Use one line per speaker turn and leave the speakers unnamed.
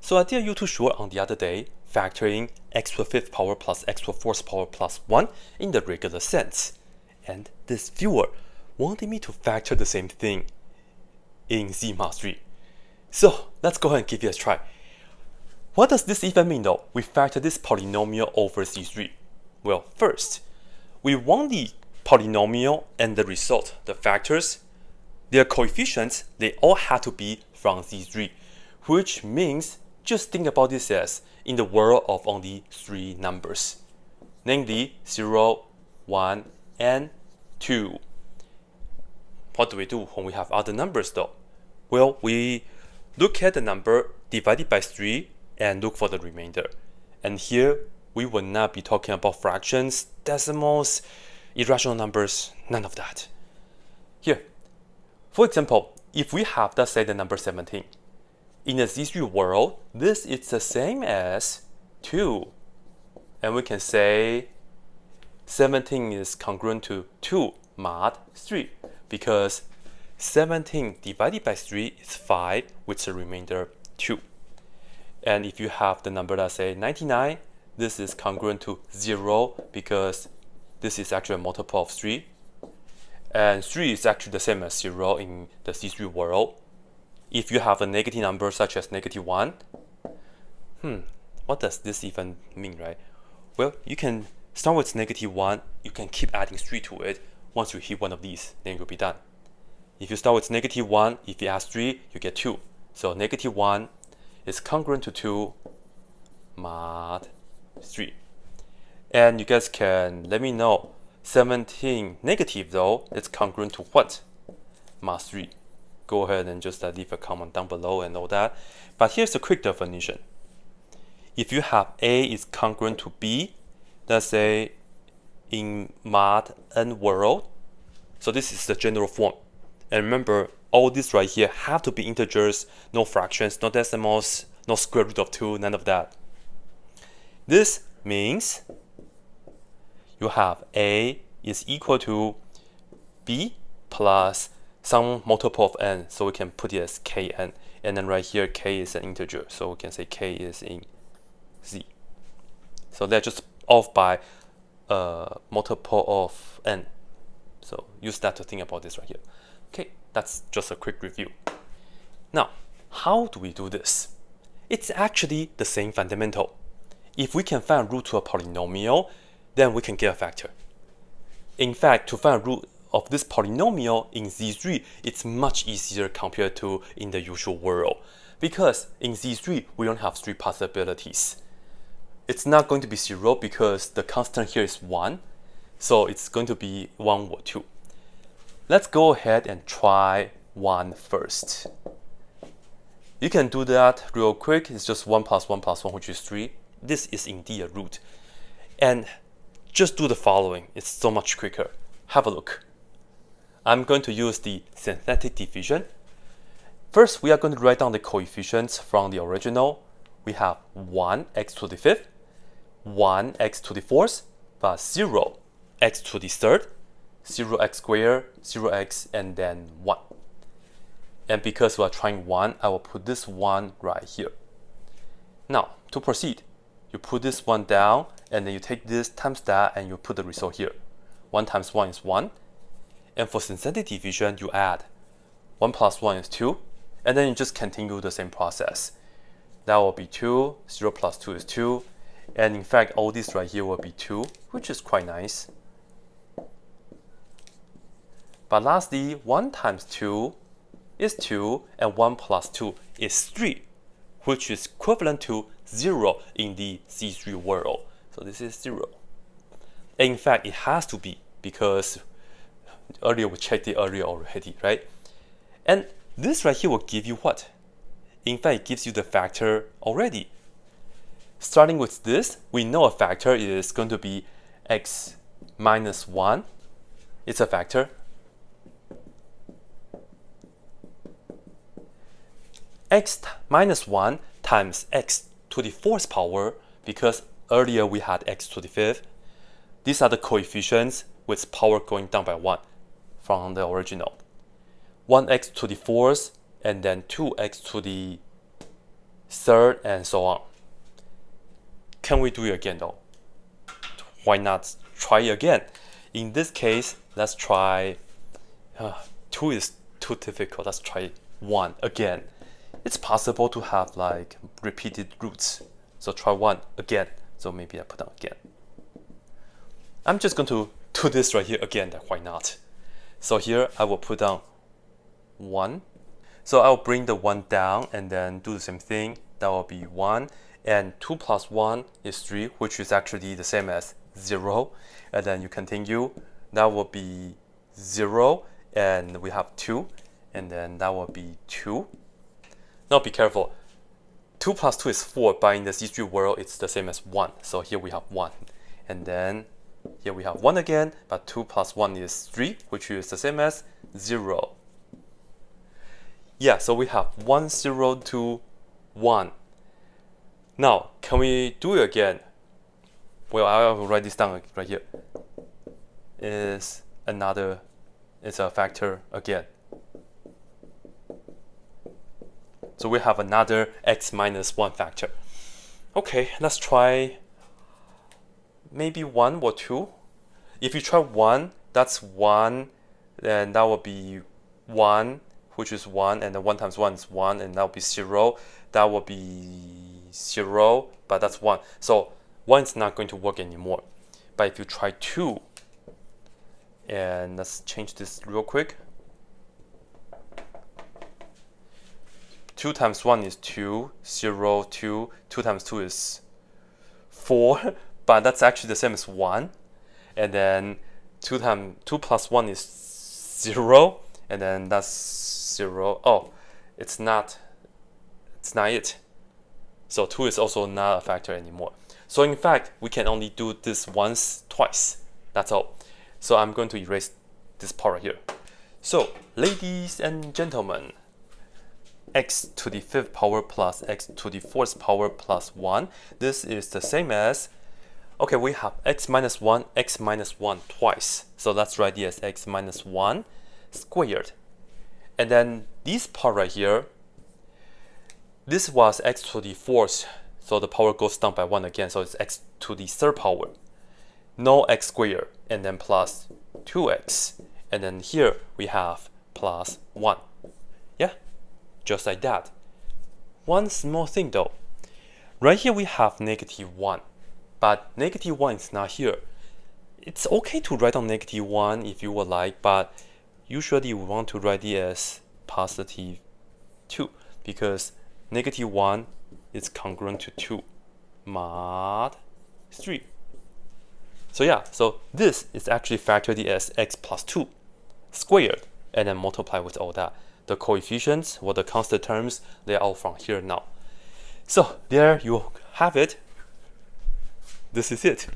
So I did a YouTube short on the other day, factoring x to the fifth power plus x to the fourth power plus 1 in the regular sense. And this viewer wanted me to factor the same thing in z mod 3. So let's go ahead and give it a try. What does this even mean though? We factor this polynomial over z3. Well, first, we want the polynomial and the result, the factors, their coefficients, they all have to be from z3, which means just think about this as in the world of only 3 numbers, namely 0, 1, and 2. What do we do when we have other numbers though? Well, we look at the number divided by 3 and look for the remainder. And here, we will not be talking about fractions, decimals, irrational numbers, none of that. Here, for example, if we have, let's say, the number 17, in the z3 world, this is the same as 2. And we can say 17 is congruent to 2 mod 3, because 17 divided by 3 is 5, with the remainder 2. And if you have the number, let's say 99, this is congruent to 0, because this is actually a multiple of 3. And 3 is actually the same as 0 in the z3 world. If you have a negative number such as -1, what does this even mean, right? Well, you can start with -1, you can keep adding 3 to it. Once you hit one of these, then you'll be done. If you start with -1, if you add 3, you get 2. So -1 is congruent to 2 mod 3. And you guys can let me know, 17 negative though, it's congruent to what? Mod 3. Go ahead and just leave a comment down below and all that. But here's a quick definition. If you have A is congruent to B, let's say in mod n world, so this is the general form. And remember, all this right here have to be integers, no fractions, no decimals, no square root of 2, none of that. This means you have A is equal to B plus some multiple of n, so we can put it as kn. And then right here, k is an integer, so we can say k is in z. So they're just off by a multiple of n. So use that to think about this right here. Okay, that's just a quick review. Now, how do we do this? It's actually the same fundamental. If we can find a root to a polynomial, then we can get a factor. In fact, to find a root of this polynomial in z3, it's much easier compared to in the usual world. Because in z3, we don't have 3 possibilities. It's not going to be 0 because the constant here is 1. So it's going to be 1 or 2. Let's go ahead and try 1 first. You can do that real quick. It's just 1 plus 1 plus 1, which is 3. This is indeed a root. And just do the following. It's so much quicker. Have a look. I'm going to use the synthetic division. First, we are going to write down the coefficients from the original. We have 1x to the fifth, 1x to the fourth, plus 0x to the third, 0x squared, 0x, and then 1. And because we are trying 1, I will put this 1 right here. Now, to proceed, you put this 1 down, and then you take this times that, and you put the result here. 1 times 1 is 1. And for synthetic division, you add 1 plus 1 is 2, and then you just continue the same process. That will be 2, 0 plus 2 is 2, and in fact, all this right here will be 2, which is quite nice. But lastly, 1 times 2 is 2, and 1 plus 2 is 3, which is equivalent to 0 in the z3 world. So this is 0. And in fact, it has to be, because earlier we checked it earlier already, right? And this right here will give you what? In fact, it gives you the factor already. Starting with this, we know a factor is going to be x minus 1. It's a factor. X minus 1 times x to the fourth power, because earlier we had x to the fifth. These are the coefficients with power going down by 1 from the original. 1x to the fourth, and then 2x to the third, and so on. Can we do it again though? Why not try it again? In this case, let's try 2 is too difficult. Let's try 1 again. It's possible to have like repeated roots. So try 1 again. So maybe I put down again. I'm just going to do this right here again. Why not? So here I will put down 1. So I'll bring the 1 down and then do the same thing. That will be 1. And 2 plus 1 is 3, which is actually the same as 0. And then you continue. That will be 0. And we have 2. And then that will be 2. Now be careful. 2 plus 2 is 4, but in the C3 world, it's the same as 1. So here we have 1. And then here we have 1 again, but 2 plus 1 is 3, which is the same as 0. Yeah, so we have 1, 0, 2, 1. Now, can we do it again? Well, I will write this down right here. It's a factor again. So we have another x minus 1 factor. Okay, let's try maybe 1 or 2. If you try 1, that's 1, then that will be 1, which is 1, and then 1 times 1 is 1, and that will be 0. That will be 0, but that's 1. So 1 is not going to work anymore. But if you try 2, and let's change this real quick. 2 times 1 is 2, 0, 2. 2 times 2 is 4, but that's actually the same as 1. And then 2 plus 1 is 0, and then that's 0. Oh, it's not it. So 2 is also not a factor anymore. So in fact, we can only do this twice. That's all. So I'm going to erase this part right here. So, ladies and gentlemen, x to the 5th power plus x to the 4th power plus 1. This is the same as, okay, we have x minus 1 twice. So let's write this as x minus 1 squared. And then this part right here, this was x to the 4th. So the power goes down by 1 again. So it's x to the 3rd power. No x squared. And then plus 2x. And then here we have plus 1. Yeah? Just like that. One small thing though. Right here we have negative 1. But negative 1 is not here. It's okay to write down negative 1 if you would like, but usually we want to write it as positive 2 because negative 1 is congruent to 2 mod 3. So yeah, so this is actually factored as x plus 2 squared and then multiply with all that. The coefficients or the constant terms, they're all from here now. So there you have it. This is it.